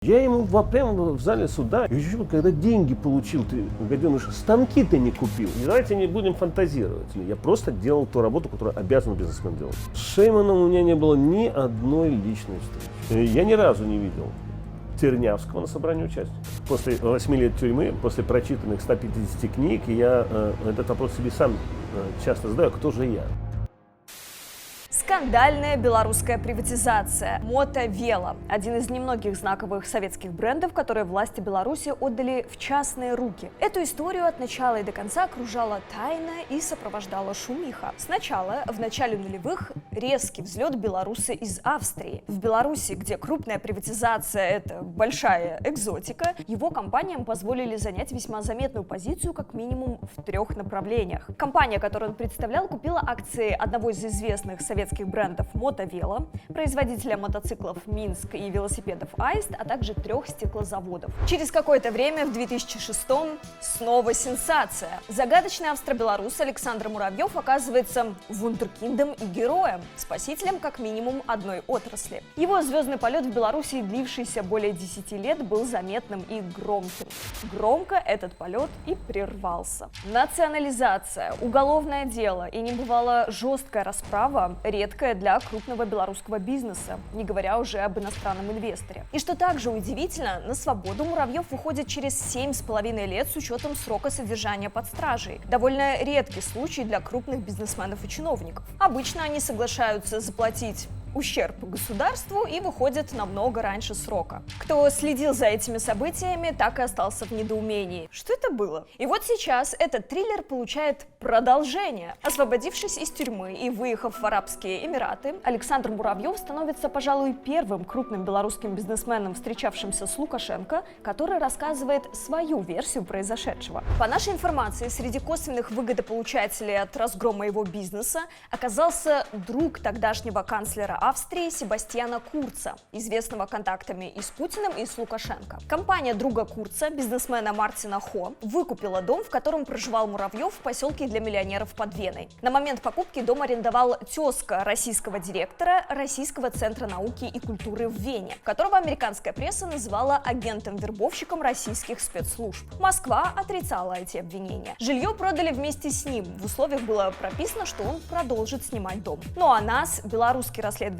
Я ему прямо в зале суда, еще когда деньги получил, ты, гаденыш, станки ты не купил. И давайте не будем фантазировать. Я просто делал ту работу, которую обязан бизнесмен делать. С Шейманом у меня не было ни одной личной встречи. Я ни разу не видел Тернявского на собрании участников. После 8 лет тюрьмы, после прочитанных 150 книг, я этот вопрос себе сам часто задаю, кто же я? Скандальная белорусская приватизация. Мотовело – один из немногих знаковых советских брендов, которые власти Беларуси отдали в частные руки. Эту историю от начала и до конца окружала тайна и сопровождала шумиха. Сначала, в начале нулевых, резкий взлет белорусы из Австрии. В Беларуси, где крупная приватизация – это большая экзотика, его компаниям позволили занять весьма заметную позицию как минимум в 3 направлениях. Компания, которую он представлял, купила акции одного из известных советских брендов Мотовело, производителя мотоциклов Минск и велосипедов Аист, а также 3 стеклозаводов. Через какое-то время, в 2006-м, снова сенсация. Загадочный австро-белорус Александр Муравьев оказывается вундеркиндом и героем, спасителем как минимум одной отрасли. Его звездный полет в Беларуси, длившийся более 10 лет, был заметным и громким. Громко этот полет и прервался. Национализация, уголовное дело и небывало жесткая расправа – редкое для крупного белорусского бизнеса, не говоря уже об иностранном инвесторе. И что также удивительно, на свободу Муравьев выходит через 7,5 лет с учетом срока содержания под стражей. Довольно редкий случай для крупных бизнесменов и чиновников. Обычно они соглашаются заплатить ущерб государству и выходит намного раньше срока. Кто следил за этими событиями, так и остался в недоумении. Что это было? И вот сейчас этот триллер получает продолжение. Освободившись из тюрьмы и выехав в Арабские Эмираты, Александр Муравьев становится, пожалуй, первым крупным белорусским бизнесменом, встречавшимся с Лукашенко, который рассказывает свою версию произошедшего. По нашей информации, среди косвенных выгодополучателей от разгрома его бизнеса оказался друг тогдашнего канцлера Австрии Себастьяна Курца, известного контактами и с Путиным, и с Лукашенко. Компания друга Курца, бизнесмена Мартина Хо, выкупила дом, в котором проживал Муравьев в поселке для миллионеров под Веной. На момент покупки дом арендовал тезка российского директора Российского центра науки и культуры в Вене, которого американская пресса называла агентом-вербовщиком российских спецслужб. Москва отрицала эти обвинения. Жилье продали вместе с ним. В условиях было прописано, что он продолжит снимать дом. Ну а нас, белорусский расследовательский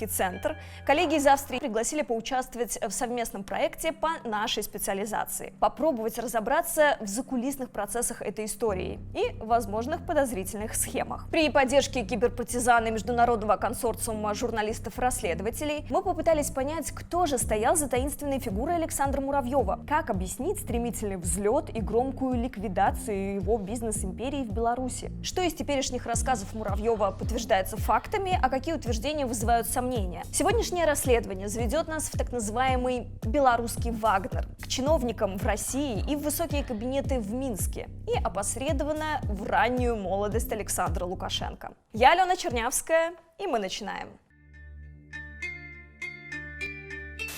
центр, коллеги из Австрии пригласили поучаствовать в совместном проекте по нашей специализации. Попробовать разобраться в закулисных процессах этой истории и возможных подозрительных схемах. При поддержке киберпартизана и международного консорциума журналистов-расследователей мы попытались понять, кто же стоял за таинственной фигурой Александра Муравьева, как объяснить стремительный взлет и громкую ликвидацию его бизнес-империи в Беларуси. Что из теперешних рассказов Муравьева подтверждается фактами, а какие утверждения вызывают сомнения. Сегодняшнее расследование заведет нас в так называемый белорусский Вагнер, к чиновникам в России и в высокие кабинеты в Минске, и опосредованно в раннюю молодость Александра Лукашенко. Я Алена Чернявская, и мы начинаем.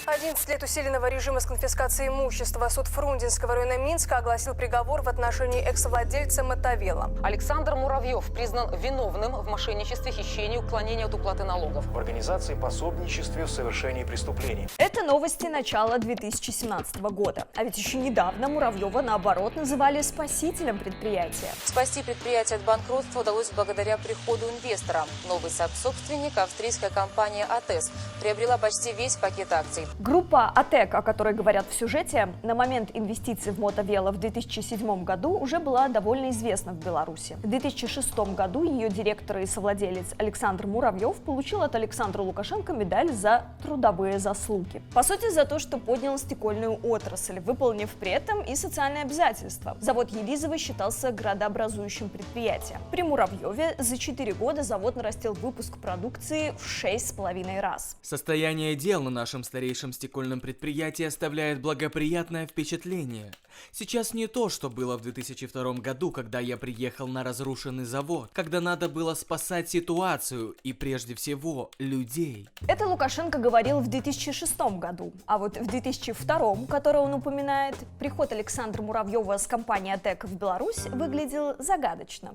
11 лет усиленного режима с конфискацией имущества. Суд Фрунзенского района Минска огласил приговор в отношении экс-владельца Мотовело. Александр Муравьев признан виновным в мошенничестве, хищении, уклонении от уплаты налогов. В организации пособничестве в совершении преступлений. Это новости начала 2017 года. А ведь еще недавно Муравьева, наоборот, называли спасителем предприятия. Спасти предприятие от банкротства удалось благодаря приходу инвестора. Новый собственник, австрийская компания АТЭС, приобрела почти весь пакет акций. Группа АТЭК, о которой говорят в сюжете, на момент инвестиций в Мотовело в 2007 году уже была довольно известна в Беларуси. В 2006 году ее директор и совладелец Александр Муравьев получил от Александра Лукашенко медаль за трудовые заслуги. По сути, за то, что поднял стекольную отрасль, выполнив при этом и социальные обязательства. Завод Елизово считался градообразующим предприятием. При Муравьеве за 4 года завод нарастил выпуск продукции в 6,5 раз. Состояние дел на нашем старейшем стекольном предприятии оставляет благоприятное впечатление. Сейчас не то, что было в 2002 году, когда я приехал на разрушенный завод, когда надо было спасать ситуацию и прежде всего людей. Это Лукашенко говорил в 2006 году, а вот в 2002, который он упоминает, приход Александра Муравьева с компанией АТЭК в Беларусь выглядел загадочно.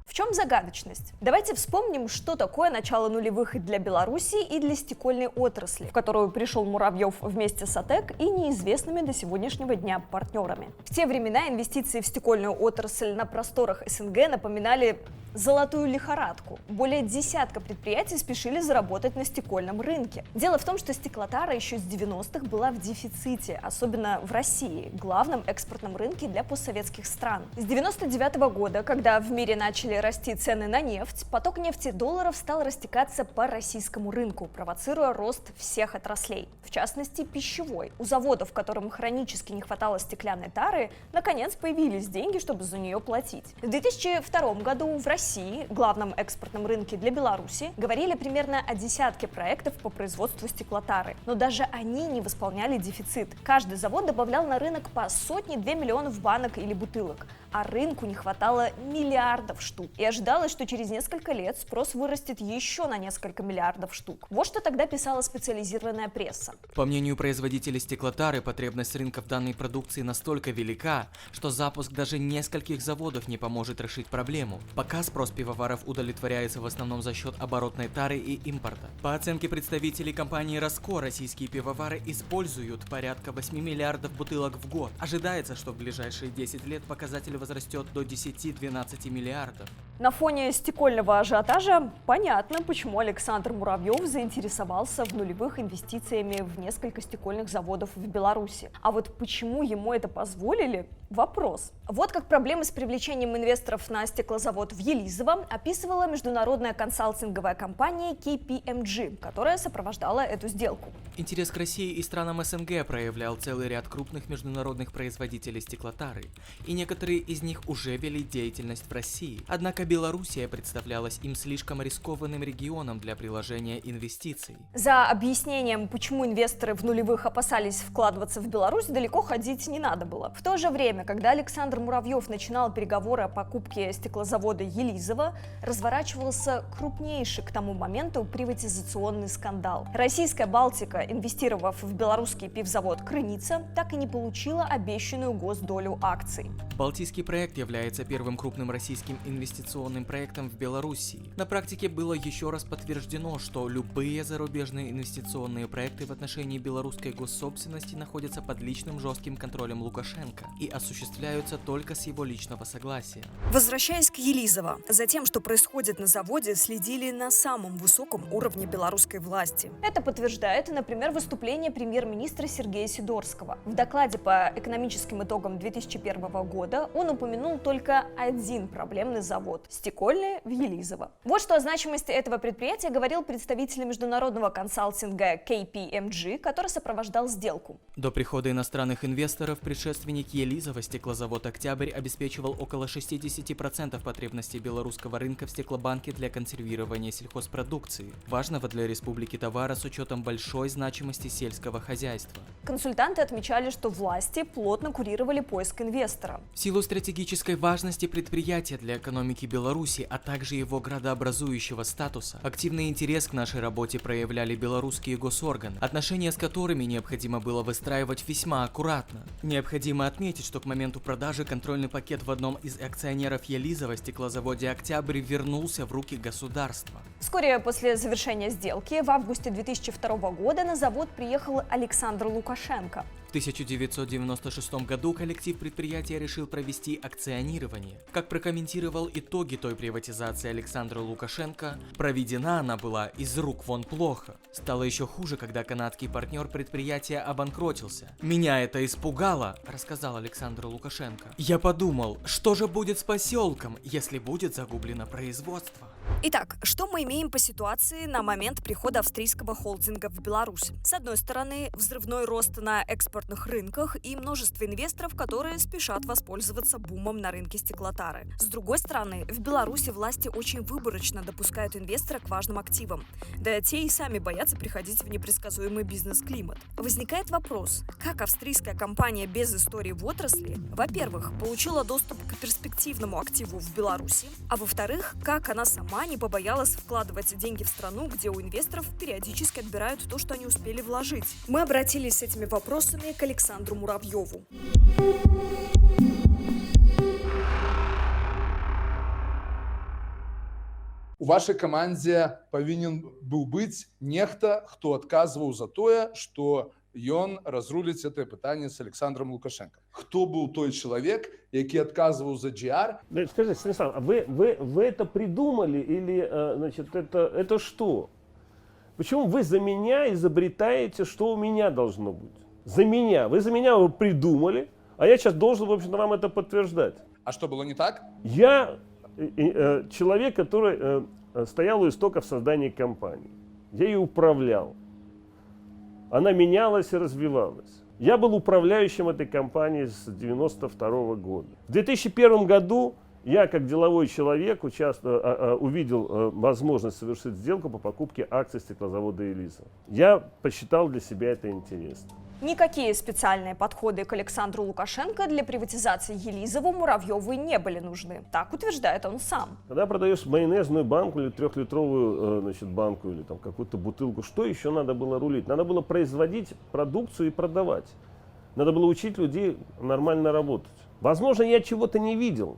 В чем загадочность? Давайте вспомним, что такое начало нулевых и для Беларуси, и для стекольной отрасли, в которую пришел Муравьев вместе с АТЭК и неизвестными до сегодняшнего дня партнерами. В те времена инвестиции в стекольную отрасль на просторах СНГ напоминали золотую лихорадку. Более десятка предприятий спешили заработать на стекольном рынке. Дело в том, что стеклотара еще с 90-х была в дефиците, особенно в России, главном экспортном рынке для постсоветских стран. С 99-го года, когда в мире начали расти цены на нефть, поток нефтедолларов стал растекаться по российскому рынку, провоцируя рост всех отраслей, в частности пищевой. У заводов, которым хронически не хватало стеклянной тары, наконец появились деньги, чтобы за нее платить. В 2002 году в России, главном экспортном рынке для Беларуси, говорили примерно о десятке проектов по производству стеклотары. Но даже они не восполняли дефицит. Каждый завод добавлял на рынок по 100-2 миллионов банок или бутылок, а рынку не хватало миллиардов штук. И ожидалось, что через несколько лет спрос вырастет еще на несколько миллиардов штук. Вот что тогда писала специализированная пресса. По мнению производителей стеклотары, потребность рынка в данной продукции настолько велика, что запуск даже нескольких заводов не поможет решить проблему. Пока спрос пивоваров удовлетворяется в основном за счет оборотной тары и импорта. По оценке представителей компании Роско, российские пивовары используют порядка 8 миллиардов бутылок в год. Ожидается, что в ближайшие 10 лет показатель возрастет до 10-12 миллиардов. На фоне стекольного ажиотажа понятно, почему Александр Муравьев заинтересовался в нулевых инвестициями в несколько стекольных заводов в Беларуси. А вот почему ему это позволили – вопрос. Вот как проблемы с привлечением инвесторов на стеклозавод в Елизово описывала международная консалтинговая компания KPMG, которая сопровождала эту сделку. Интерес к России и странам СНГ проявлял целый ряд крупных международных производителей стеклотары, и некоторые из них уже вели деятельность в России. Однако Белоруссия представлялась им слишком рискованным регионом для приложения инвестиций. За объяснением, почему инвесторы в нулевых опасались вкладываться в Беларусь, далеко ходить не надо было. В то же время, когда Александр Муравьев начинал переговоры о покупке стеклозавода Елизово, разворачивался крупнейший к тому моменту приватизационный скандал. Российская Балтика, инвестировав в белорусский пивзавод Крыница, так и не получила обещанную госдолю акций. Балтийский проект является первым крупным российским инвестиционным проектом в Белоруссии. На практике было еще раз подтверждено, что любые зарубежные инвестиционные проекты в отношении белорусской госсобственности находятся под личным жестким контролем Лукашенко и осуществляются только с его личного согласия. Возвращаясь к Елизово, за тем, что происходит на заводе, следили на самом высоком уровне белорусской власти. Это подтверждает, например, выступление премьер-министра Сергея Сидорского. В докладе по экономическим итогам 2001 года он упомянул только один проблемный завод – стекольный в Елизово. Вот что о значимости этого предприятия говорил представитель международного консалтинга KPMG, который сопровождал сделку. До прихода иностранных инвесторов предшественник Елизово, стеклозавод «Октябрь», обеспечивал около 60% потребностей белорусского рынка в стеклобанке для консервирования сельхозпродукции, важного для республики товара с учетом большой значимости сельского хозяйства. Консультанты отмечали, что власти плотно курировали поиск инвестора. В силу стратегической важности предприятия для экономики Беларуси, а также его градообразующего статуса, активный интерес к нашей работе проявляли белорусские госорганы, отношения с которыми необходимо было выстраивать весьма аккуратно. Необходимо отметить, что к моменту продажи контрольный пакет в одном из акционеров Елизово, стеклозаводе «Октябрь», вернулся в руки государства. Вскоре после завершения сделки в августе 2002 года на завод приехал Александр Лукашенко. В 1996 году коллектив предприятия решил провести акционирование. Как прокомментировал итоги той приватизации Александр Лукашенко, проведена она была из рук вон плохо. Стало еще хуже, когда канадский партнер предприятия обанкротился. «Меня это испугало», — рассказал Александр Лукашенко. «Я подумал, что же будет с поселком, если будет загублено производство?» Итак, что мы имеем по ситуации на момент прихода австрийского холдинга в Беларусь? С одной стороны, взрывной рост на экспортных рынках и множество инвесторов, которые спешат воспользоваться бумом на рынке стеклотары. С другой стороны, в Беларуси власти очень выборочно допускают инвестора к важным активам. Да те и сами боятся приходить в непредсказуемый бизнес-климат. Возникает вопрос, как австрийская компания без истории в отрасли, во-первых, получила доступ к перспективному активу в Беларуси, а во-вторых, как она сама не побоялась вкладывать деньги в страну, где у инвесторов периодически отбирают то, что они успели вложить. Мы обратились с этими вопросами к Александру Муравьеву. у вашай камандзе павінен быў быць нехта, хто адказваў за тое, што ён разруліць это пытанне с Александром Лукашенко. Хто быў той чалавек, які адказваў за GR? Скажите, Станислав, а вы это придумали или, значит, это что? Почему вы за меня изобретаете, что у меня должно быть? За меня. Вы за меня его придумали, а я сейчас должен, в общем-то, вам это подтверждать. А что, было не так? Я человек, который стоял у истоков создания компании. Я ее управлял. Она менялась и развивалась. Я был управляющим этой компанией с 1992 года. В 2001 году я, как деловой человек, увидел возможность совершить сделку по покупке акций стеклозавода «Елиза». Я посчитал для себя это интересно. Никакие специальные подходы к Александру Лукашенко для приватизации Елизову Муравьеву не были нужны. Так утверждает он сам. Когда продаешь майонезную банку или 3-литровую, значит, банку или там какую-то бутылку, что еще надо было рулить? Надо было производить продукцию и продавать. Надо было учить людей нормально работать. Возможно, я чего-то не видел.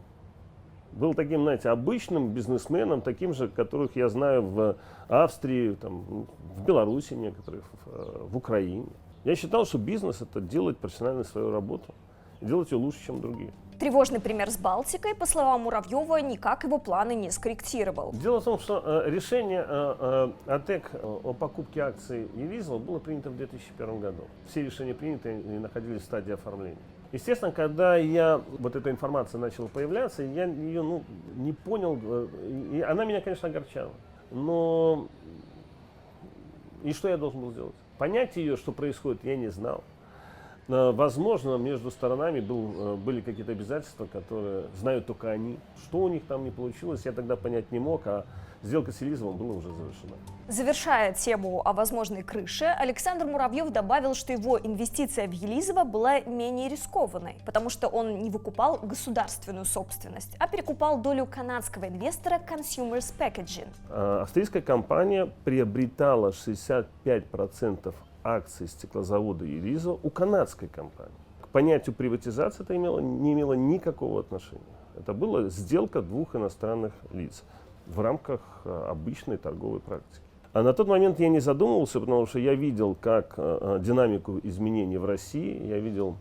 Был таким, знаете, обычным бизнесменом, таким же, которых я знаю в Австрии, там, в Беларуси некоторых, в Украине. Я считал, что бизнес – это делать профессионально свою работу и делать ее лучше, чем другие. Тревожный пример с Балтикой, по словам Муравьева, никак его планы не скорректировал. Дело в том, что решение АТЭК о покупке акций Елизова было принято в 2001 году. Все решения приняты и находились в стадии оформления. Естественно, когда вот эта информация начала появляться, я ее не понял, и она меня, конечно, огорчала. Но и что я должен был сделать? Понять ее, что происходит, я не знал. Возможно, между сторонами были какие-то обязательства, которые знают только они. Что у них там не получилось, я тогда понять не мог, а сделка с Елизовым была уже завершена. Завершая тему о возможной крыше, Александр Муравьев добавил, что его инвестиция в Елизово была менее рискованной, потому что он не выкупал государственную собственность, а перекупал долю канадского инвестора Consumers Packaging. Австрийская компания приобретала 65% акций стеклозавода Елизово у канадской компании. К понятию приватизации это не имело никакого отношения. Это была сделка двух иностранных лиц в рамках обычной торговой практики. А на тот момент я не задумывался, потому что я видел как динамику изменений в России, я видел,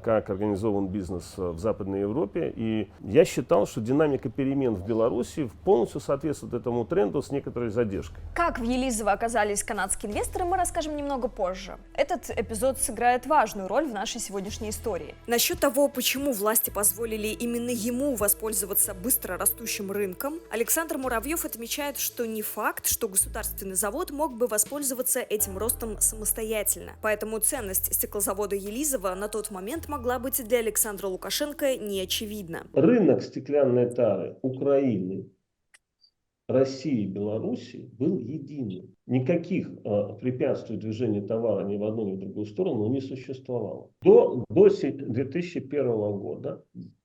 как организован бизнес в Западной Европе, и я считал, что динамика перемен в Беларуси полностью соответствует этому тренду с некоторой задержкой. Как в Елизово оказались канадские инвесторы, мы расскажем немного позже. Этот эпизод сыграет важную роль в нашей сегодняшней истории. Насчет того, почему власти позволили именно ему воспользоваться быстро растущим рынком, Александр Муравьев отмечает, что не факт, что государственный завод мог бы воспользоваться этим ростом самостоятельно. Поэтому ценность стеклозавода Елизово на тот момент могла быть для Александра Лукашенко неочевидна. Рынок стеклянной тары Украины, России и Беларуси был единым. Никаких препятствий движению товара ни в одну, ни в другую сторону не существовало. До 2001 года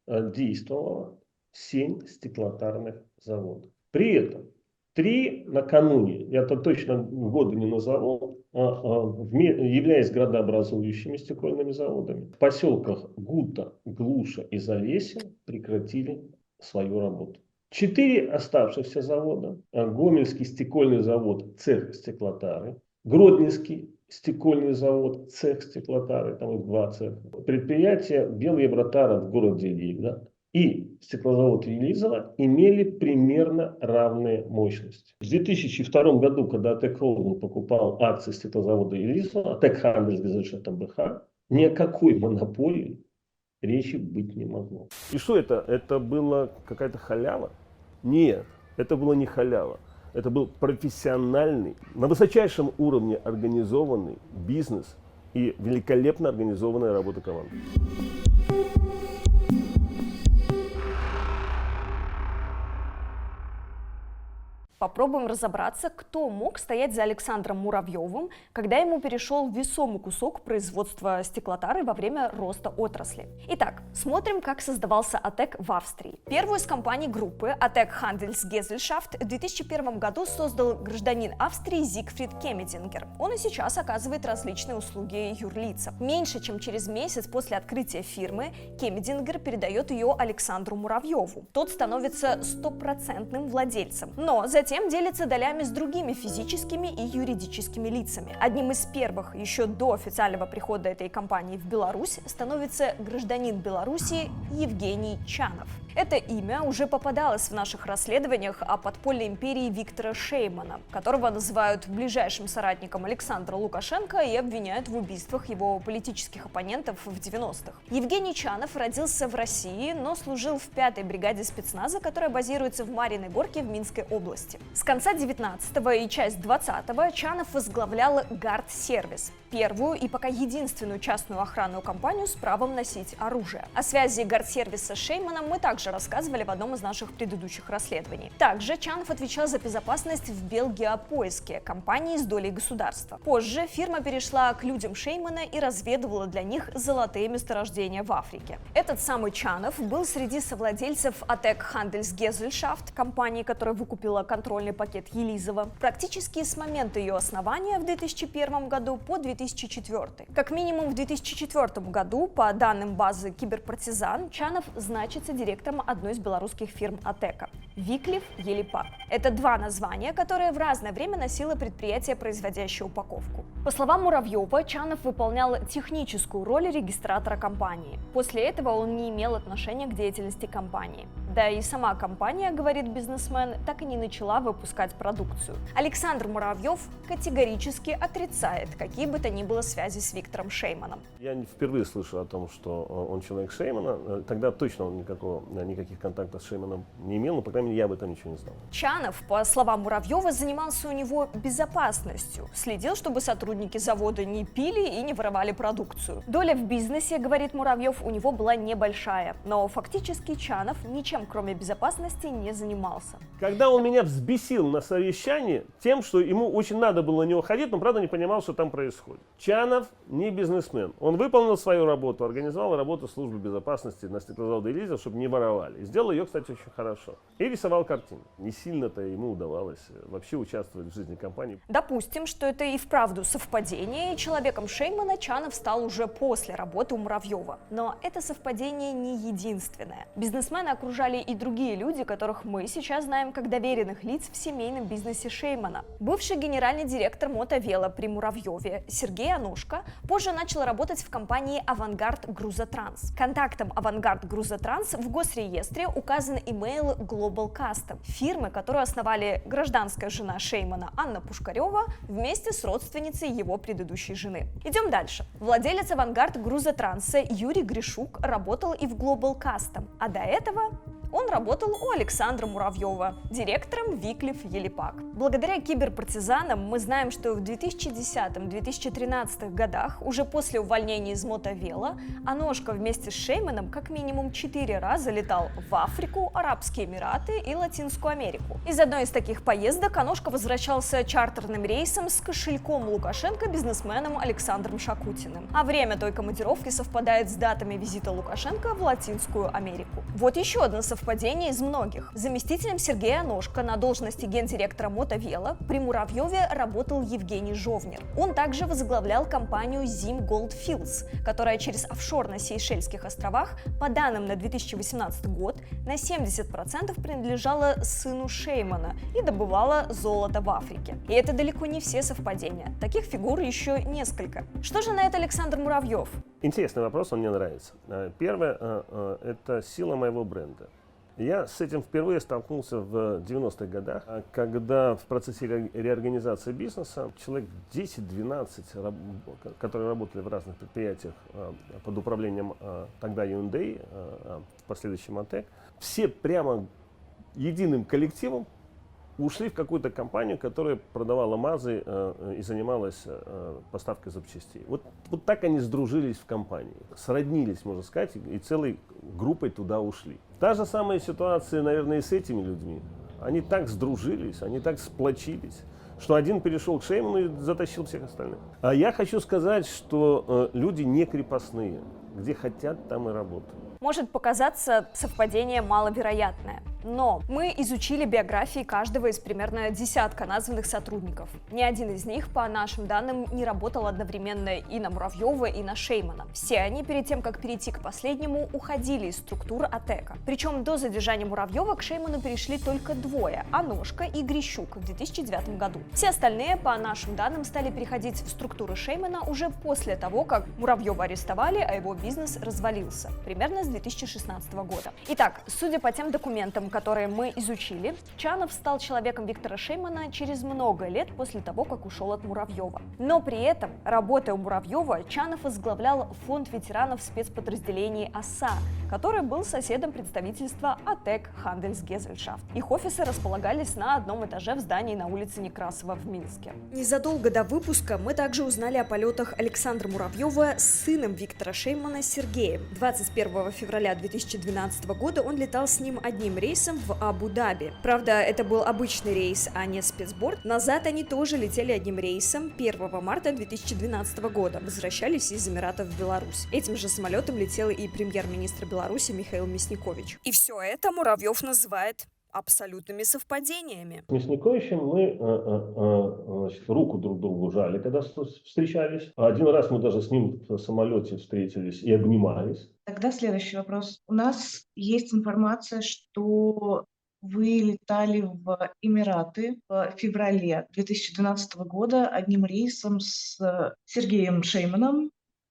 действовало 7 стеклотарных заводов. При этом 3 накануне, я точно годы не назову, являясь градообразующими стекольными заводами, в поселках Гута, Глуша и Залесье прекратили свою работу. 4 оставшихся завода, Гомельский стекольный завод, цех стеклотары, Гродненский стекольный завод, цех стеклотары, там их 2 цеха, предприятие Белевротара в городе Ливда и стеклозавод Елизово имели примерно равные мощности. В 2002 году, когда АТЭК Холдинг покупал акции стеклозавода Елизово, АТЭК Handelsgesellschaft МБХ, ни о какой монополии речи быть не могло. И что это? Это была какая-то халява? Нет, это было не халява. Это был профессиональный, на высочайшем уровне организованный бизнес и великолепно организованная работа команды. Попробуем разобраться, кто мог стоять за Александром Муравьевым, когда ему перешел весомый кусок производства стеклотары во время роста отрасли. Итак, смотрим, как создавался АТЭК в Австрии. Первую из компаний группы АТЭК Handelsgesellschaft в 2001 году создал гражданин Австрии Зигфрид Кеммедингер. Он и сейчас оказывает различные услуги юрлицам. Меньше чем через месяц после открытия фирмы Кеммедингер передает ее Александру Муравьеву. Тот становится стопроцентным владельцем, но затем делится долями с другими физическими и юридическими лицами. Одним из первых, еще до официального прихода этой компании в Беларусь, становится гражданин Беларуси Евгений Чанов. Это имя уже попадалось в наших расследованиях о подпольной империи Виктора Шеймана, которого называют ближайшим соратником Александра Лукашенко и обвиняют в убийствах его политических оппонентов в 90-х. Евгений Чанов родился в России, но служил в 5-й бригаде спецназа, которая базируется в Марьиной Горке в Минской области. С конца 19-го и часть 20-го Чанов возглавлял Гард-сервис, первую и пока единственную частную охранную компанию с правом носить оружие. О связи Гард-сервиса с Шейманом мы также рассказывали в одном из наших предыдущих расследований. Также Чанов отвечал за безопасность в Белгеопоиске, компании с долей государства. Позже фирма перешла к людям Шеймана и разведывала для них золотые месторождения в Африке. Этот самый Чанов был среди совладельцев АТЭК Handelsgesellschaft, компании, которая выкупила контрольный пакет Елизова, практически с момента ее основания в 2001 году по 2004. Как минимум в 2004 году, по данным базы Киберпартизан, Чанов значится директором одной из белорусских фирм АТЭКа – Виклиф Елипак. Это два названия, которые в разное время носило предприятие, производящее упаковку. По словам Муравьева, Чанов выполнял техническую роль регистратора компании. После этого он не имел отношения к деятельности компании. Да и сама компания, говорит бизнесмен, так и не начала выпускать продукцию. Александр Муравьев категорически отрицает какие бы то ни было связи с Виктором Шейманом. Я впервые слышу о том, что он человек Шеймана. Тогда точно он никаких контактов с Шейманом не имел, но, по крайней мере, я об этом ничего не знал. Чанов, по словам Муравьева, занимался у него безопасностью. Следил, чтобы сотрудники завода не пили и не воровали продукцию. Доля в бизнесе, говорит Муравьев, у него была небольшая, но фактически Чанов ничем, кроме безопасности, не занимался. Когда он меня взбесил на совещании тем, что ему очень надо было на него ходить, но, правда, не понимал, что там происходит. Чанов не бизнесмен. Он выполнил свою работу, организовал работу службы безопасности на стеклозаводе Елиза, чтобы не воровали. И сделал ее, кстати, очень хорошо. И рисовал картины. Не сильно-то ему удавалось вообще участвовать в жизни компании. Допустим, что это и вправду совпадение, и человеком Шеймана Чанов стал уже после работы у Муравьева. Но это совпадение не единственное. Бизнесмена окружали и другие люди, которых мы сейчас знаем как доверенных лиц в семейном бизнесе Шеймана. Бывший генеральный директор Мотовела при Муравьеве Сергей Аношко позже начал работать в компании «Авангард Грузотранс». Контактом «Авангард Грузотранс» в госреестре указан имейл Global Custom, фирмы, которую основали гражданская жена Шеймана Анна Пушкарева вместе с родственницей его предыдущей жены. Идем дальше. Владелец «Авангард Грузотранса» Юрий Гришук работал и в Global Custom, а до этого он работал у Александра Муравьева, директором Виклиф Елипак. Благодаря киберпартизанам мы знаем, что в 2010-2013 годах, уже после увольнения из Мотовела, Аношко вместе с Шейманом как минимум 4 раза летал в Африку, Арабские Эмираты и Латинскую Америку. Из одной из таких поездок Аношко возвращался чартерным рейсом с кошельком Лукашенко бизнесменом Александром Шакутиным. А время той командировки совпадает с датами визита Лукашенко в Латинскую Америку. Вот еще одно совпадение из многих. Заместителем Сергея Аношко на должности гендиректора Мотовела при Муравьеве работал Евгений Жовнер. Он также возглавлял компанию Zim Goldfields, которая через офшор на Сейшельских островах, по данным на 2018 год, на 70% принадлежала сыну Шеймана и добывала золото в Африке. И это далеко не все совпадения. Таких фигур еще несколько. Что же на это Александр Муравьев? Интересный вопрос, он мне нравится. Первое – это сила моего бренда. Я с этим впервые столкнулся в 90-х годах, когда в процессе реорганизации бизнеса человек 10-12, которые работали в разных предприятиях под управлением тогда Hyundai, в последующем АТЭК, все прямо единым коллективом ушли в какую-то компанию, которая продавала МАЗы и занималась поставкой запчастей. Вот так они сдружились в компании, сроднились, можно сказать, и целой группой туда ушли. Та же самая ситуация, наверное, и с этими людьми. Они так сдружились, они так сплочились, что один перешел к Шейману и затащил всех остальных. А я хочу сказать, что люди не крепостные. Где хотят, там и работают. Может показаться совпадение маловероятное, но мы изучили биографии каждого из примерно десятка названных сотрудников. Ни один из них, по нашим данным, не работал одновременно и на Муравьева, и на Шеймана. Все они, перед тем, как перейти к последнему, уходили из структур АТЭКа. Причем до задержания Муравьева к Шейману перешли только двое – Аношка и Грищук в 2009 году. Все остальные, по нашим данным, стали переходить в структуры Шеймана уже после того, как Муравьева арестовали, а его бизнес развалился. Примерно с 2016 года. Итак, судя по тем документам, которые мы изучили, Чанов стал человеком Виктора Шеймана через много лет после того, как ушел от Муравьева. Но при этом, работая у Муравьева, Чанов возглавлял фонд ветеранов спецподразделений ОСА, который был соседом представительства АТЭК Handelsgesellschaft. Их офисы располагались на одном этаже в здании на улице Некрасова в Минске. Незадолго до выпуска мы также узнали о полетах Александра Муравьева с сыном Виктора Шеймана Сергеем. 21 февраля 2012 года он летал с ним одним рейсом в Абу-Даби. Правда, это был обычный рейс, а не спецборд. Назад они тоже летели одним рейсом 1 марта 2012 года. Возвращались из Эмиратов в Беларусь. Этим же самолетом летел и премьер-министр Беларуси Михаил Мясникович. И все это Муравьев называет абсолютными совпадениями. С Мясниковичем мы руку друг другу жали, когда встречались. Один раз мы даже с ним в самолете встретились и обнимались. Тогда следующий вопрос. У нас есть информация, что вы летали в Эмираты в феврале 2012 года одним рейсом с Сергеем Шейманом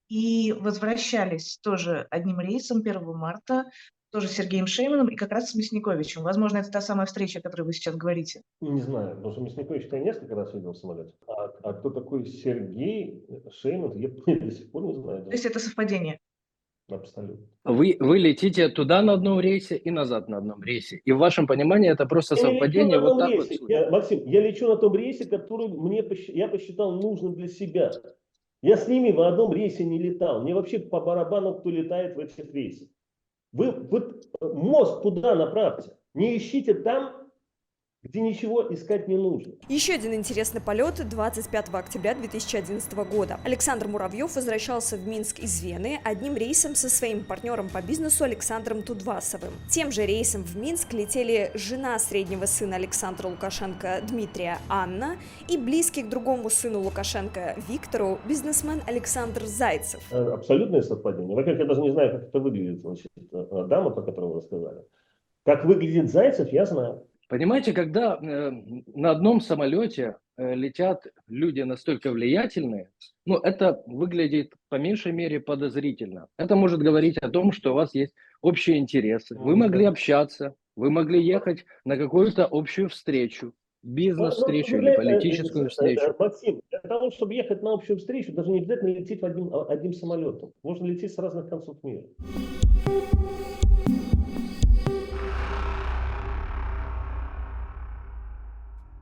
и возвращались тоже одним рейсом 1 марта тоже с Сергеем Шейманом и как раз с Мясниковичем. Возможно, это та самая встреча, о которой вы сейчас говорите. Не знаю, потому что Мясникович-то я несколько раз видел в самолете. А кто такой Сергей Шейман, я до сих пор не знаю. То есть это совпадение? Абсолютно. Вы летите туда на одном рейсе и назад на одном рейсе. И в вашем понимании это просто совпадение вот так вот? Максим, я лечу на том рейсе, который я посчитал нужным для себя. Я с ними в одном рейсе не летал. Мне вообще по барабану, кто летает в этих рейсах. Вы мозг туда направьте. Не ищите там, где ничего искать не нужно. Еще один интересный полет 25 октября 2011 года. Александр Муравьев возвращался в Минск из Вены одним рейсом со своим партнером по бизнесу Александром Тудвасовым. Тем же рейсом в Минск летели жена среднего сына Александра Лукашенко Дмитрия Анна и близкий к другому сыну Лукашенко Виктору бизнесмен Александр Зайцев. Абсолютное совпадение. Во-первых, я даже не знаю, как это выглядит, значит, дама, про которую вы рассказали. Как выглядит Зайцев, я знаю. Понимаете, когда на одном самолете летят люди настолько влиятельные, это выглядит по меньшей мере подозрительно. Это может говорить о том, что у вас есть общие интересы. Вы могли общаться, вы могли ехать на какую-то общую встречу, бизнес-встречу или политическую встречу. Максим, для того, чтобы ехать на общую встречу, даже не обязательно лететь одним самолетом. Можно лететь с разных концов мира.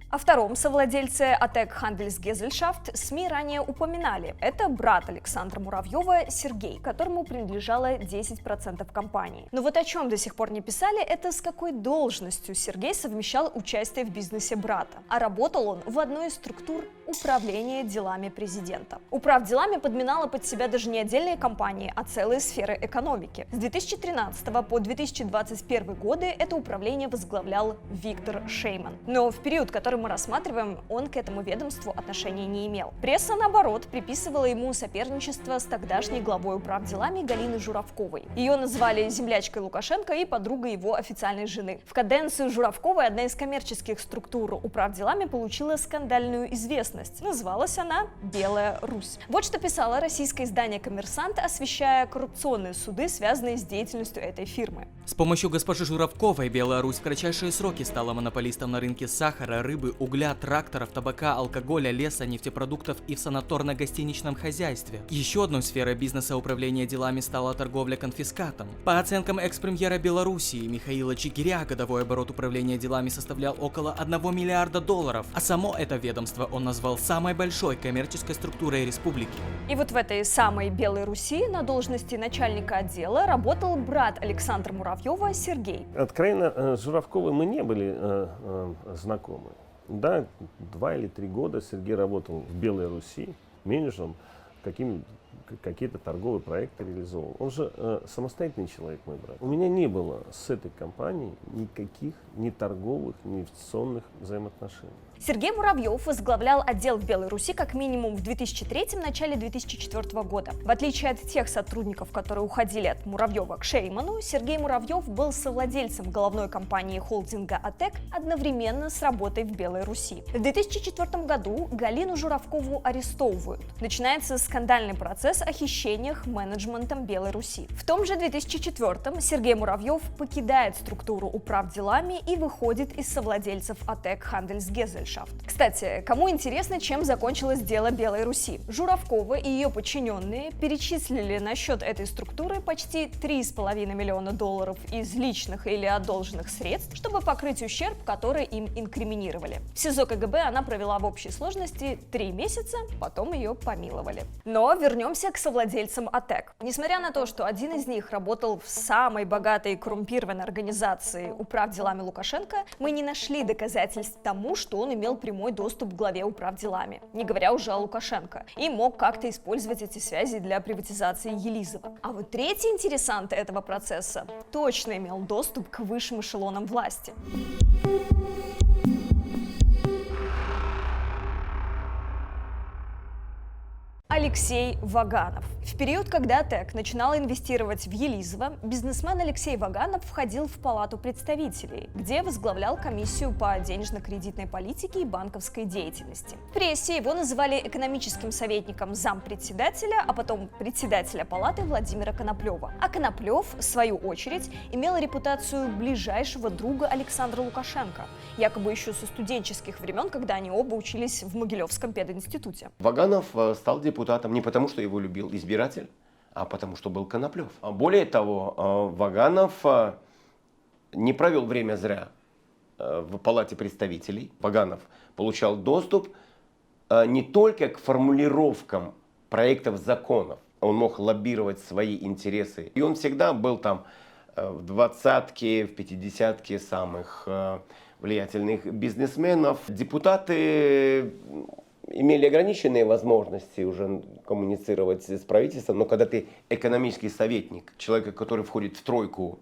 О втором совладельце АТЭК Handelsgesellschaft СМИ ранее упоминали. Это брат Александра Муравьева Сергей, которому принадлежало 10% компании. Но вот о чем до сих пор не писали, это с какой должностью Сергей совмещал участие в бизнесе брата. А работал он в одной из структур управления делами президента. Управделами подминала под себя даже не отдельные компании, а целые сферы экономики. С 2013 по 2021 годы это управление возглавлял Виктор Шейман. Но в период, который мы рассматриваем, он к этому ведомству отношения не имел. Пресса, наоборот, приписывала ему соперничество с тогдашней главой управделами Галиной Журавковой. Ее называли землячкой Лукашенко и подругой его официальной жены. В каденцию Журавковой одна из коммерческих структур управделами получила скандальную известность. Называлась она «Белая Русь». Вот что писало российское издание «Коммерсант», освещая коррупционные суды, связанные с деятельностью этой фирмы. С помощью госпожи Журавковой Белая Русь в кратчайшие сроки стала монополистом на рынке сахара, рыбы, добычи угля, тракторов, табака, алкоголя, леса, нефтепродуктов и в санаторно-гостиничном хозяйстве. Еще одной сферой бизнеса управления делами стала торговля конфискатом. По оценкам экс-премьера Белоруссии Михаила Чигиря, годовой оборот управления делами составлял около 1 миллиарда долларов, а само это ведомство он назвал самой большой коммерческой структурой республики. И вот в этой самой Белой Руси на должности начальника отдела работал брат Александра Муравьева Сергей. Откровенно, с Журавковой мы не были знакомы. Да, 2 или 3 года Сергей работал в Белой Руси менеджером, какие-то торговые проекты реализовал. Он же самостоятельный человек, мой брат. У меня не было с этой компанией никаких ни торговых, ни инвестиционных взаимоотношений. Сергей Муравьев возглавлял отдел в Белой Руси как минимум в 2003-м, начале 2004 года. В отличие от тех сотрудников, которые уходили от Муравьева к Шейману, Сергей Муравьев был совладельцем головной компании холдинга АТЭК одновременно с работой в Белой Руси. В 2004 году Галину Журавкову арестовывают. Начинается скандальный процесс о хищениях менеджментом Белой Руси. В том же 2004-м Сергей Муравьев покидает структуру управделами и выходит из совладельцев АТЭК Handelsgesellschaft. Кстати, кому интересно, чем закончилось дело Белой Руси? Журавкова и ее подчиненные перечислили на счет этой структуры почти $3,5 миллиона из личных или одолженных средств, чтобы покрыть ущерб, который им инкриминировали. В СИЗО КГБ она провела в общей сложности 3 месяца, потом ее помиловали. Но вернемся к совладельцам АТЭК. Несмотря на то, что один из них работал в самой богатой и коррумпированной организации управделами Лукашенко, мы не нашли доказательств тому, что он имел прямой доступ к главе управделами, не говоря уже о Лукашенко, и мог как-то использовать эти связи для приватизации Елизова. А вот третий интересант этого процесса точно имел доступ к высшим эшелонам власти. Алексей Ваганов. В период, когда АТЭК начинал инвестировать в Елизово, бизнесмен Алексей Ваганов входил в Палату представителей, где возглавлял комиссию по денежно-кредитной политике и банковской деятельности. В прессе его называли экономическим советником зампредседателя, а потом председателя Палаты Владимира Коноплева. А Коноплев, в свою очередь, имел репутацию ближайшего друга Александра Лукашенко, якобы еще со студенческих времен, когда они оба учились в Могилевском пединституте. Ваганов стал депутатом не потому, что его любил избиратель, а потому, что был Коноплев. Более того, Ваганов не провел время зря в Палате представителей. Ваганов получал доступ не только к формулировкам проектов законов, он мог лоббировать свои интересы. И он всегда был там в 20-ке, в 50-ке самых влиятельных бизнесменов. Депутаты имели ограниченные возможности уже коммуницировать с правительством, но когда ты экономический советник, человек, который входит в тройку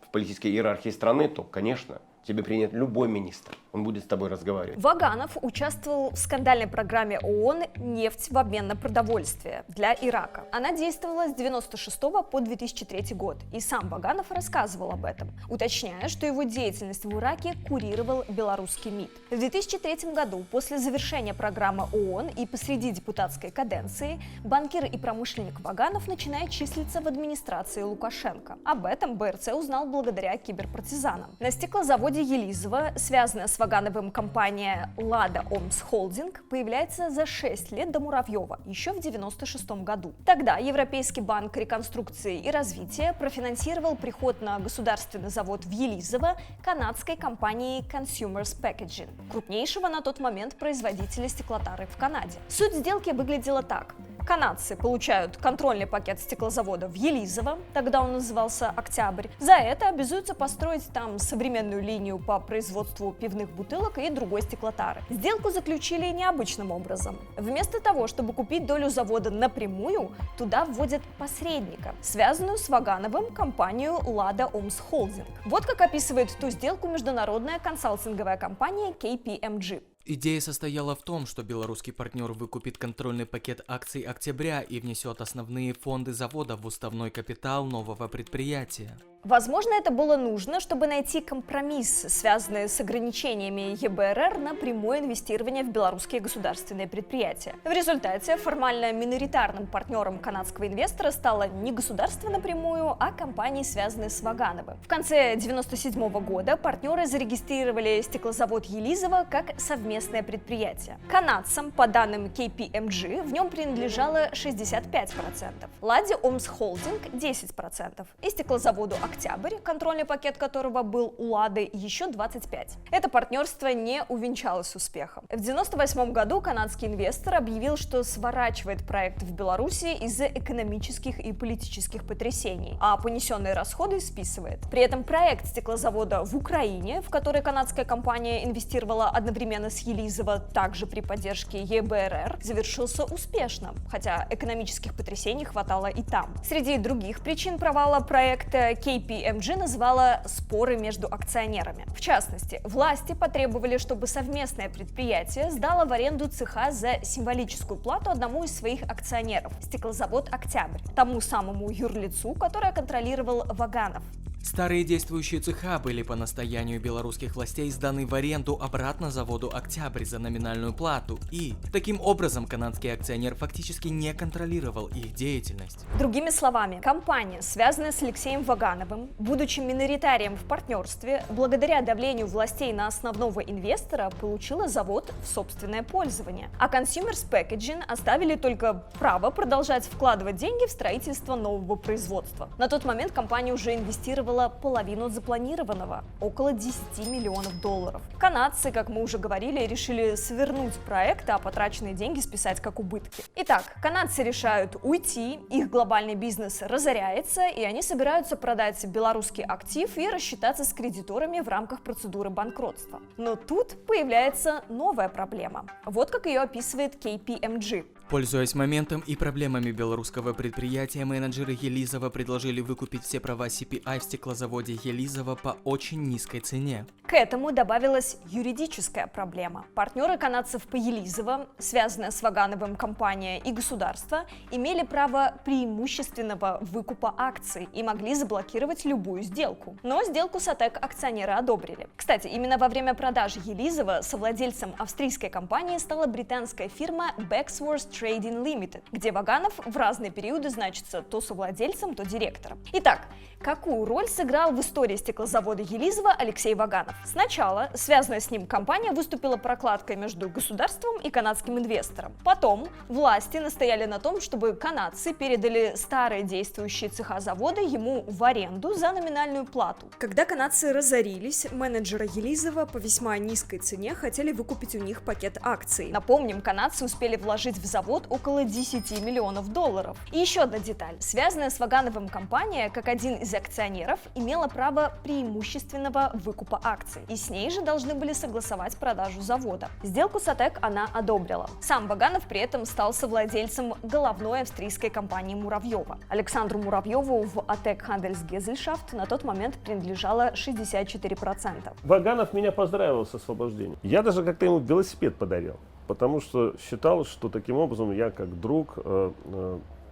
в политической иерархии страны, то, конечно, тебе принят любой министр, он будет с тобой разговаривать. Ваганов участвовал в скандальной программе ООН «Нефть в обмен на продовольствие» для Ирака. Она действовала с 1996 по 2003 год, и сам Ваганов рассказывал об этом, уточняя, что его деятельность в Ираке курировал белорусский МИД. В 2003 году, после завершения программы ООН и посреди депутатской каденции, банкир и промышленник Ваганов начинает числиться в администрации Лукашенко. Об этом БРЦ узнал благодаря киберпартизанам. На стеклозаводе Елизово, связанная с Вагановым компания «Лада Омс Холдинг», появляется за 6 лет до Муравьева, еще в 1996 году. Тогда Европейский банк реконструкции и развития профинансировал приход на государственный завод в Елизово канадской компании Consumers Packaging, крупнейшего на тот момент производителя стеклотары в Канаде. Суть сделки выглядела так. Канадцы получают контрольный пакет стеклозавода в Елизово, тогда он назывался «Октябрь». За это обязуются построить там современную линию по производству пивных бутылок и другой стеклотары. Сделку заключили необычным образом. Вместо того, чтобы купить долю завода напрямую, туда вводят посредника, связанную с Вагановым компанию «Лада Омс Холдинг». Вот как описывает ту сделку международная консалтинговая компания KPMG. Идея состояла в том, что белорусский партнер выкупит контрольный пакет акций «Октября» и внесет основные фонды завода в уставной капитал нового предприятия. Возможно, это было нужно, чтобы найти компромисс, связанный с ограничениями ЕБРР на прямое инвестирование в белорусские государственные предприятия. В результате формально миноритарным партнером канадского инвестора стало не государство напрямую, а компании, связанные с Вагановым. В конце 1997 года партнеры зарегистрировали стеклозавод Елизово как совместное предприятие. Канадцам, по данным KPMG, в нем принадлежало 65%, Ладе Омс Холдинг 10% и стеклозаводу Октябрь, контрольный пакет которого был у Лады, еще 25%. Это партнерство не увенчалось успехом. В 1998 году канадский инвестор объявил, что сворачивает проект в Беларуси из-за экономических и политических потрясений, а понесенные расходы списывает. При этом проект стеклозавода в Украине, в который канадская компания инвестировала одновременно с Елизово, также при поддержке ЕБРР, завершился успешно, хотя экономических потрясений хватало и там. Среди других причин провала проекта KPMG называла споры между акционерами. В частности, власти потребовали, чтобы совместное предприятие сдало в аренду цеха за символическую плату одному из своих акционеров – стеклозавод «Октябрь», тому самому юрлицу, которое контролировал Ваганов. Старые действующие цеха были по настоянию белорусских властей сданы в аренду обратно заводу «Октябрь» за номинальную плату, и таким образом канадский акционер фактически не контролировал их деятельность. Другими словами, компания, связанная с Алексеем Вагановым, будучи миноритарием в партнерстве, благодаря давлению властей на основного инвестора, получила завод в собственное пользование, а Consumers Packaging оставили только право продолжать вкладывать деньги в строительство нового производства. На тот момент компания уже инвестировала половину запланированного, около 10 миллионов долларов. Канадцы, как мы уже говорили, решили свернуть проект, а потраченные деньги списать как убытки. Итак, канадцы решают уйти, их глобальный бизнес разоряется, и они собираются продать белорусский актив и рассчитаться с кредиторами в рамках процедуры банкротства. Но тут появляется новая проблема. Вот как ее описывает KPMG. Пользуясь моментом и проблемами белорусского предприятия, менеджеры Елизово предложили выкупить все права CPI в стеклозаводе Елизово по очень низкой цене. К этому добавилась юридическая проблема. Партнеры канадцев по Елизово, связанная с Вагановым компания и государство, имели право преимущественного выкупа акций и могли заблокировать любую сделку. Но сделку с АТЭК акционеры одобрили. Кстати, именно во время продажи Елизово совладельцем австрийской компании стала британская фирма Becksworth Trading Limited, где Ваганов в разные периоды значится то совладельцем, то директором. Итак, какую роль сыграл в истории стеклозавода Елизово Алексей Ваганов? Сначала связанная с ним компания выступила прокладкой между государством и канадским инвестором. Потом власти настояли на том, чтобы канадцы передали старые действующие цеха завода ему в аренду за номинальную плату. Когда канадцы разорились, менеджеры Елизово по весьма низкой цене хотели выкупить у них пакет акций. Напомним, канадцы успели вложить в завод около 10 миллионов долларов. И еще одна деталь. Связанная с Вагановым компания, как один из акционеров, имела право преимущественного выкупа акций. И с ней же должны были согласовать продажу завода. Сделку с АТЭК она одобрила. Сам Ваганов при этом стал совладельцем головной австрийской компании Муравьева. Александру Муравьеву в АТЭК Handelsgesellschaft на тот момент принадлежало 64%. Ваганов меня поздравил с освобождением. Я даже как-то ему велосипед подарил, потому что считал, что таким образом я как друг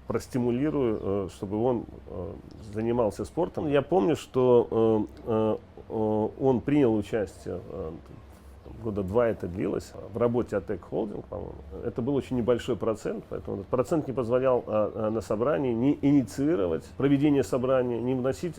простимулирую, чтобы он занимался спортом. Я помню, что он принял участие, года 2 это длилось, в работе АТЭК Холдинг, по-моему. Это был очень небольшой процент, поэтому этот процент не позволял на собрании не инициировать проведение собрания, не вносить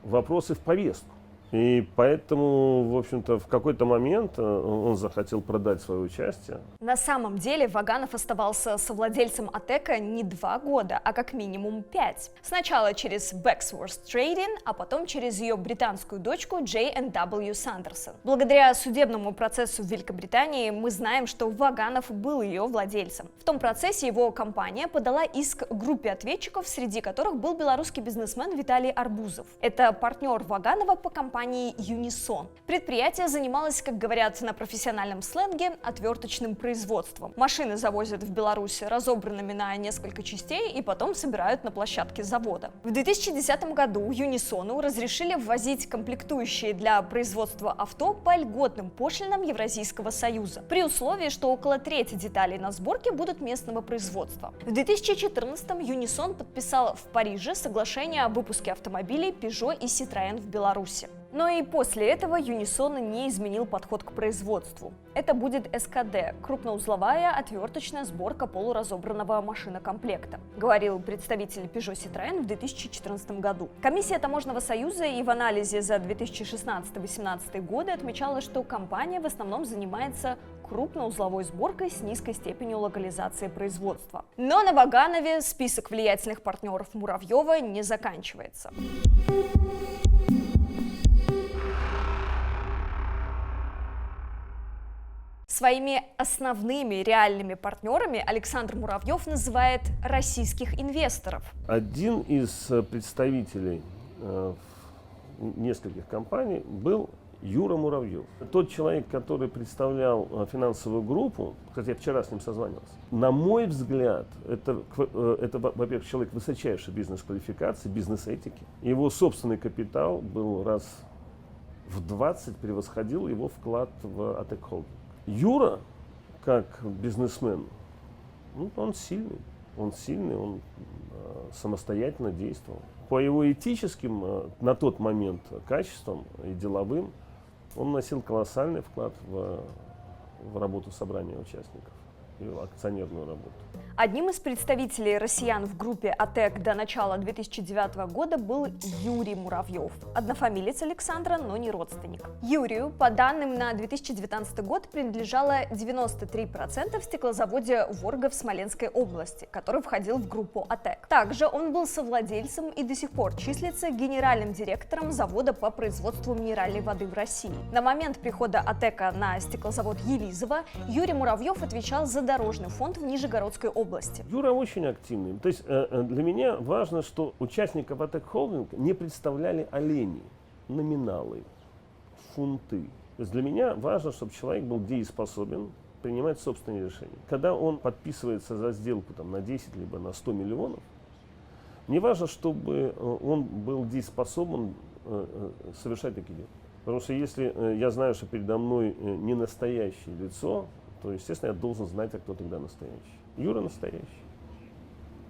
вопросы в повестку. И поэтому, в общем-то, в какой-то момент он захотел продать свое участие. На самом деле Ваганов оставался совладельцем АТЭКа не 2 года, а как минимум 5. Сначала через Becksworth Trading, а потом через ее британскую дочку J&W Sanderson. Благодаря судебному процессу в Великобритании мы знаем, что Ваганов был ее владельцем. В том процессе его компания подала иск группе ответчиков, среди которых был белорусский бизнесмен Виталий Арбузов. Это партнер Ваганова по компании компанией Unison. Предприятие занималось, как говорят на профессиональном сленге, отверточным производством. Машины завозят в Беларусь разобранными на несколько частей и потом собирают на площадке завода. В 2010 году Unison разрешили ввозить комплектующие для производства авто по льготным пошлинам Евразийского союза, при условии, что около трети деталей на сборке будут местного производства. В 2014-м Unison подписал в Париже соглашение о выпуске автомобилей Peugeot и Citroën в Беларуси. Но и после этого Unison не изменил подход к производству. Это будет СКД – крупноузловая отверточная сборка полуразобранного машинокомплекта, говорил представитель Peugeot Citroën в 2014 году. Комиссия Таможенного союза и в анализе за 2016-2018 годы отмечала, что компания в основном занимается крупноузловой сборкой с низкой степенью локализации производства. Но на Ваганове список влиятельных партнеров Муравьева не заканчивается. Своими основными реальными партнерами Александр Муравьев называет российских инвесторов. Один из представителей нескольких компаний был Юра Муравьев. Тот человек, который представлял финансовую группу, кстати, я вчера с ним созванивался, на мой взгляд, это во-первых, человек высочайшей бизнес-квалификации, бизнес-этики. Его собственный капитал был раз в 20 превосходил его вклад в АТЭК Холдинг. Юра, как бизнесмен, он сильный, он самостоятельно действовал. По его этическим на тот момент качествам и деловым он вносил колоссальный вклад в работу собрания участников и в акционерную работу. Одним из представителей россиян в группе АТЭК до начала 2009 года был Юрий Муравьев. Однофамилец Александра, но не родственник. Юрию, по данным на 2019 год, принадлежало 93% в стеклозаводе Ворга в Смоленской области, который входил в группу АТЭК. Также он был совладельцем и до сих пор числится генеральным директором завода по производству минеральной воды в России. На момент прихода АТЭКа на стеклозавод Елизово Юрий Муравьев отвечал за дорожный фонд в Нижегородской области. Юра очень активный. То есть для меня важно, что участников АТЭК Холдинг не представляли олени, номиналы, фунты. То есть для меня важно, чтобы человек был дееспособен, принимать собственные решения. Когда он подписывается за сделку на 10 либо на 100 миллионов, мне важно, чтобы он был дееспособен совершать такие дела. Потому что если я знаю, что передо мной не настоящее лицо, то, естественно, я должен знать, кто тогда настоящий. Юра настоящий.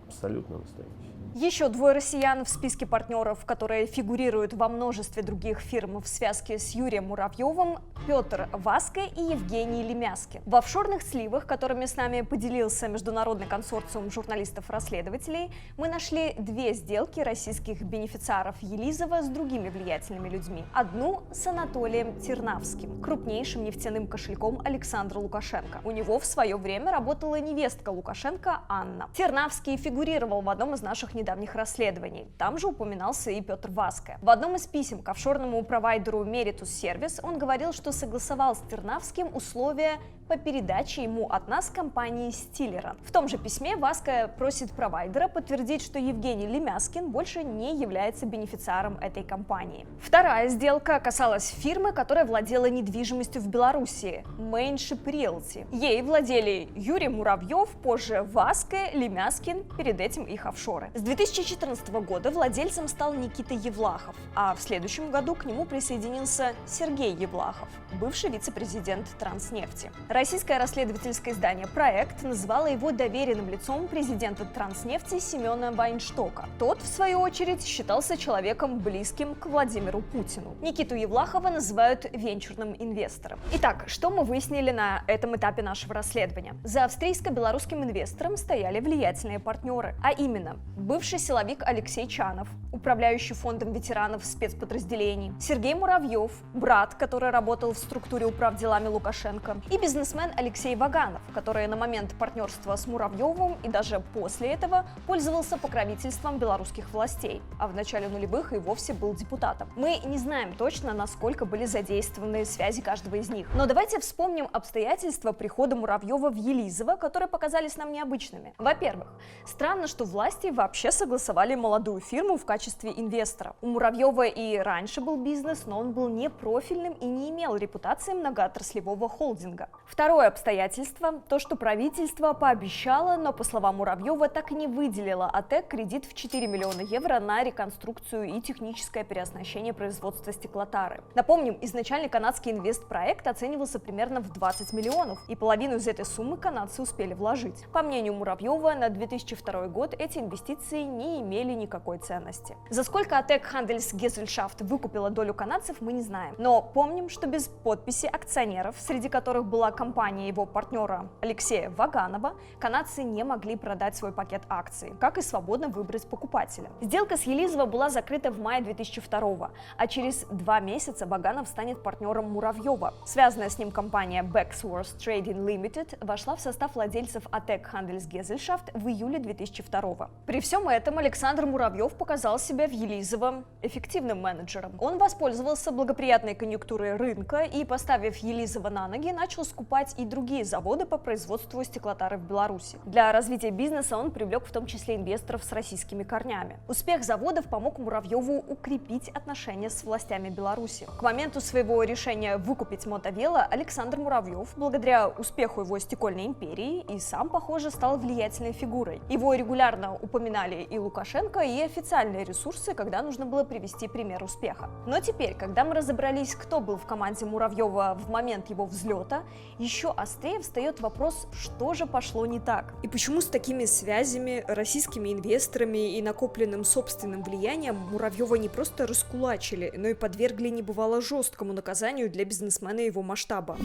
Абсолютно настоящий. Еще двое россиян в списке партнеров, которые фигурируют во множестве других фирм в связке с Юрием Муравьевым, Петр Васка и Евгений Лемяскин. В офшорных сливах, которыми с нами поделился международный консорциум журналистов-расследователей, мы нашли две сделки российских бенефициаров Елизово с другими влиятельными людьми. Одну с Анатолием Тернавским, крупнейшим нефтяным кошельком Александра Лукашенко. У него в свое время работала невестка Лукашенко Анна. Тернавский фигурировал в одном из наших недавних расследований. Там же упоминался и Петр Васка. В одном из писем к офшорному провайдеру Meritus Service он говорил, что согласовал с Тернавским условия по передаче ему от нас компании Стиллеран. В том же письме Васка просит провайдера подтвердить, что Евгений Лемяскин больше не является бенефициаром этой компании. Вторая сделка касалась фирмы, которая владела недвижимостью в Белоруссии – Mainship Realty. Ей владели Юрий Муравьев, позже Васка, Лемяскин, перед этим их офшоры. С 2014 года владельцем стал Никита Евлахов, а в следующем году к нему присоединился Сергей Евлахов, бывший вице-президент Транснефти. Российское расследовательское издание «Проект» называло его доверенным лицом президента Транснефти Семена Вайнштока. Тот, в свою очередь, считался человеком, близким к Владимиру Путину. Никиту Евлахова называют венчурным инвестором. Итак, что мы выяснили на этом этапе нашего расследования? За австрийско-белорусским инвестором стояли влиятельные партнеры, а именно бывший силовик Алексей Чанов, управляющий фондом ветеранов спецподразделений, Сергей Муравьев, брат, который работал в структуре управделами Лукашенко, и бизнесмен Алексей Ваганов, который на момент партнерства с Муравьевым и даже после этого пользовался покровительством белорусских властей, а в начале нулевых и вовсе был депутатом. Мы не знаем точно, насколько были задействованы связи каждого из них, но давайте вспомним обстоятельства прихода Муравьева в Елизово, которые показались нам необычными. Во-первых, Странно, что власти вообще согласовали молодую фирму в качестве инвестора. У Муравьева и раньше был бизнес, но он был не профильным и не имел репутации многоотраслевого холдинга. Второе обстоятельство – то, что правительство пообещало, но, по словам Муравьева, так и не выделило АТЭК кредит в 4 миллиона евро на реконструкцию и техническое переоснащение производства стеклотары. Напомним, изначально канадский инвестпроект оценивался примерно в 20 миллионов, и половину из этой суммы канадцы успели вложить. По мнению Муравьева, на 2002 год эти инвестиции не имели никакой ценности. За сколько АТЭК Handelsgesellschaft выкупила долю канадцев, мы не знаем. Но помним, что без подписи акционеров, среди которых была компания его партнера Алексея Ваганова, канадцы не могли продать свой пакет акций, как и свободно выбрать покупателя. Сделка с Елизово была закрыта в мае 2002, а через 2 месяца Ваганов станет партнером Муравьева. Связанная с ним компания Becksworth Trading Limited вошла в состав владельцев АТЭК Handelsgesellschaft в июле 2002. При всем этом Александр Муравьев показал себя в Елизово эффективным менеджером. Он воспользовался благоприятной конъюнктурой рынка и, поставив Елизово на ноги, начал скупать и другие заводы по производству стеклотары в Беларуси. Для развития бизнеса он привлек в том числе инвесторов с российскими корнями. Успех заводов помог Муравьеву укрепить отношения с властями Беларуси. К моменту своего решения выкупить Мотовело Александр Муравьев, благодаря успеху его стекольной империи, и сам, похоже, стал влиятельной фигурой. Его регулярно упоминали и Лукашенко, и официальные ресурсы, когда нужно было привести пример успеха. Но теперь, когда мы разобрались, кто был в команде Муравьева в момент его взлета, еще острее встает вопрос, что же пошло не так. И почему с такими связями, российскими инвесторами и накопленным собственным влиянием Муравьева не просто раскулачили, но и подвергли небывало жесткому наказанию для бизнесмена его масштаба.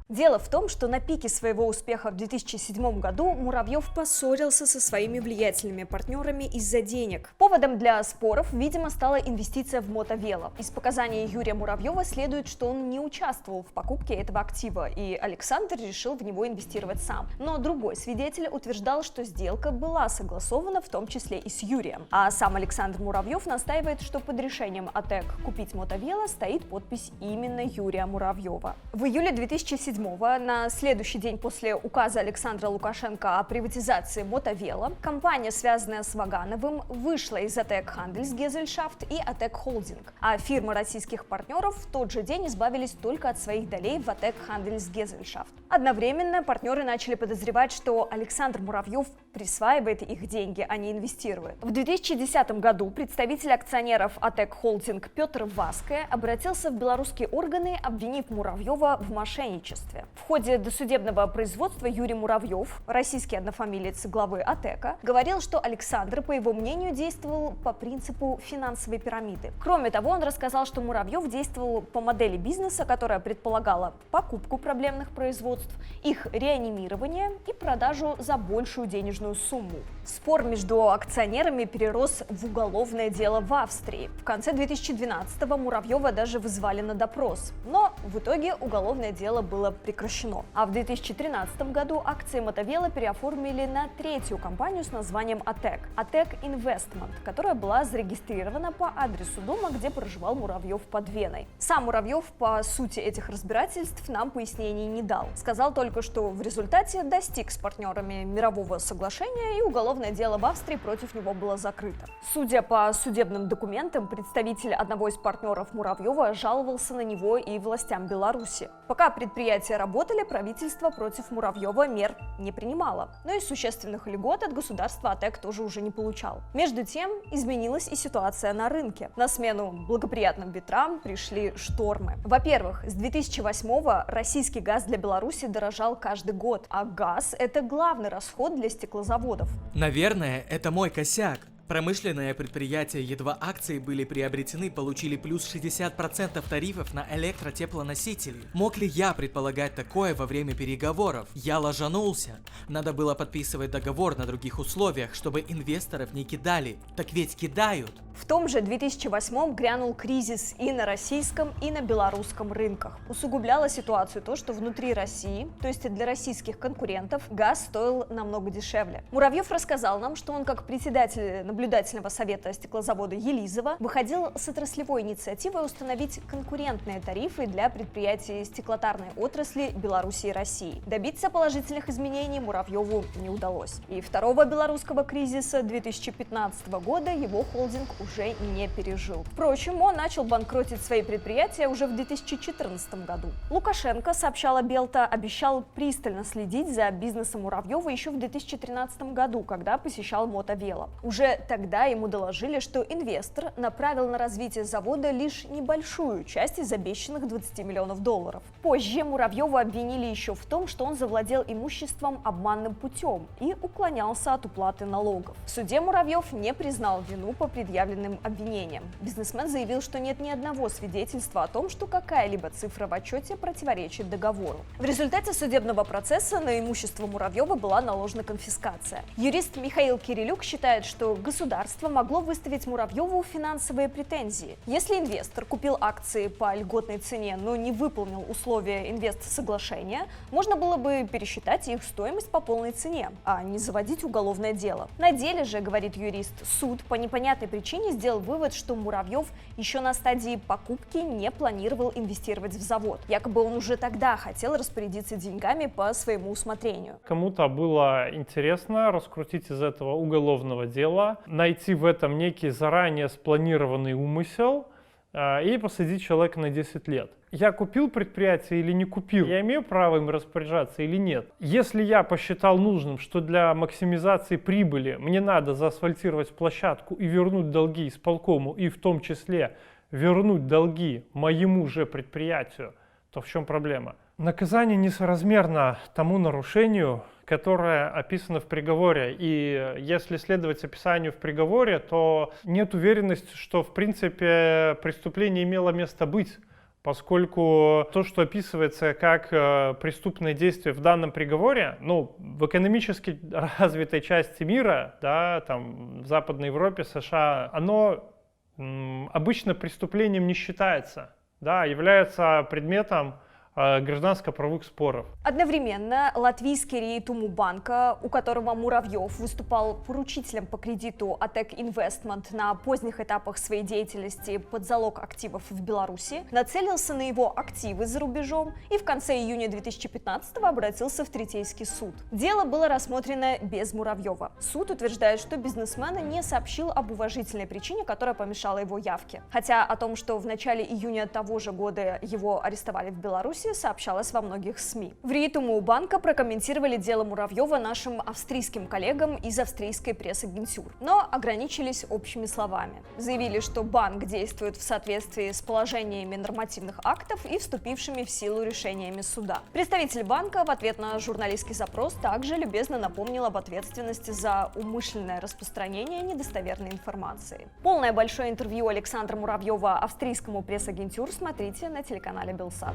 Дело в том, что на пике своего успеха в 2007 году Муравьев поссорился со своими влиятельными партнерами из-за денег. Поводом для споров, видимо, стала инвестиция в Мотовело. Из показаний Юрия Муравьева следует, что он не участвовал в покупке этого актива, и Александр решил в него инвестировать сам. Но другой свидетель утверждал, что сделка была согласована, в том числе и с Юрием. А сам Александр Муравьев настаивает, что под решением АТЭК купить Мотовело стоит подпись именно Юрия Муравьева. В июле 2007 на следующий день после указа Александра Лукашенко о приватизации Мотовело, компания, связанная с Вагановым, вышла из АТЭК Handelsgesellschaft и АТЭК Holding, а фирмы российских партнеров в тот же день избавились только от своих долей в АТЭК Handelsgesellschaft. Одновременно партнеры начали подозревать, что Александр Муравьев присваивает их деньги, а не инвестирует. В 2010 году представитель акционеров АТЭК Holding Петр Ваская обратился в белорусские органы, обвинив Муравьева в мошенничестве. В ходе досудебного производства Юрий Муравьев, российский однофамилец главы АТЭКа, говорил, что Александр, по его мнению, действовал по принципу финансовой пирамиды. Кроме того, он рассказал, что Муравьев действовал по модели бизнеса, которая предполагала покупку проблемных производств, их реанимирование и продажу за большую денежную сумму. Спор между акционерами перерос в уголовное дело в Австрии. В конце 2012-го Муравьева даже вызвали на допрос, но в итоге уголовное дело было прекращено. А в 2013 году акции Мотовело переоформили на третью компанию с названием АТЭК – АТЭК Инвестмент, которая была зарегистрирована по адресу дома, где проживал Муравьев под Веной. Сам Муравьев по сути этих разбирательств нам пояснений не дал. Сказал только, что в результате достиг с партнерами мирового соглашения, и уголовное дело в Австрии против него было закрыто. Судя по судебным документам, представитель одного из партнеров Муравьева жаловался на него и властям Беларуси. Пока предприятия работали, правительство против Муравьева мер не принимало, но и существенных льгот от государства АТЭК тоже уже не получал. Между тем, изменилась и ситуация на рынке. На смену благоприятным ветрам пришли штормы. Во-первых, с 2008-го российский газ для Беларуси дорожал каждый год, а газ – это главный расход для стеклозаводов. Наверное, это мой косяк. Промышленные предприятия, едва акции были приобретены, получили плюс 60% тарифов на электротеплоносители. Мог ли я предполагать такое во время переговоров? Я ложанулся. Надо было подписывать договор на других условиях, чтобы инвесторов не кидали. Так ведь кидают. В том же 2008 грянул кризис и на российском, и на белорусском рынках. Усугубляло ситуацию то, что внутри России, то есть для российских конкурентов, газ стоил намного дешевле. Муравьев рассказал нам, что он как председатель наблюдательного совета стеклозавода Елизово выходил с отраслевой инициативой установить конкурентные тарифы для предприятий стеклотарной отрасли Беларуси и России. Добиться положительных изменений Муравьеву не удалось. И второго белорусского кризиса 2015 года его холдинг уже не пережил. Впрочем, он начал банкротить свои предприятия уже в 2014 году. Лукашенко, сообщала Белта, обещал пристально следить за бизнесом Муравьева еще в 2013 году, когда посещал Мотовело. Уже тогда ему доложили, что инвестор направил на развитие завода лишь небольшую часть из обещанных 20 миллионов долларов. Позже Муравьева обвинили еще в том, что он завладел имуществом обманным путем и уклонялся от уплаты налогов. В суде Муравьев не признал вину по предъявленным обвинениям. Бизнесмен заявил, что нет ни одного свидетельства о том, что какая-либо цифра в отчете противоречит договору. В результате судебного процесса на имущество Муравьева была наложена конфискация. Юрист Михаил Кирилюк считает, что государство могло выставить Муравьеву финансовые претензии. Если инвестор купил акции по льготной цене, но не выполнил условия инвестсоглашения, можно было бы пересчитать их стоимость по полной цене, а не заводить уголовное дело. На деле же, говорит юрист, суд по непонятной причине сделал вывод, что Муравьев еще на стадии покупки не планировал инвестировать в завод. Якобы он уже тогда хотел распорядиться деньгами по своему усмотрению. Кому-то было интересно раскрутить из этого уголовного дела, найти в этом некий заранее спланированный умысел и посадить человека на 10 лет. Я купил предприятие или не купил? Я имею право им распоряжаться или нет? Если я посчитал нужным, что для максимизации прибыли мне надо заасфальтировать площадку и вернуть долги исполкому, и в том числе вернуть долги моему же предприятию, то в чем проблема? Наказание несоразмерно тому нарушению, которое описано в приговоре. И если следовать описанию в приговоре, то нет уверенности, что в принципе преступление имело место быть, поскольку то, что описывается как преступное действие в данном приговоре, в экономически развитой части мира, да, там, в Западной Европе, США, оно обычно преступлением не считается, да, является предметом гражданско-правовых споров. Одновременно латвийский РИИ Туму-банка, у которого Муравьев выступал поручителем по кредиту АТЭК Инвестмент на поздних этапах своей деятельности под залог активов в Беларуси, нацелился на его активы за рубежом и в конце июня 2015-го обратился в Третейский суд. Дело было рассмотрено без Муравьева. Суд утверждает, что бизнесмен не сообщил об уважительной причине, которая помешала его явке. Хотя о том, что в начале июня того же года его арестовали в Беларуси, сообщалось во многих СМИ. В РИИ Туму-банка прокомментировали дело Муравьева нашим австрийским коллегам из австрийской пресс-агентуры, но ограничились общими словами. Заявили, что банк действует в соответствии с положениями нормативных актов и вступившими в силу решениями суда. Представитель банка в ответ на журналистский запрос также любезно напомнил об ответственности за умышленное распространение недостоверной информации. Полное большое интервью Александра Муравьева австрийскому пресс-агентуре смотрите на телеканале Белсат.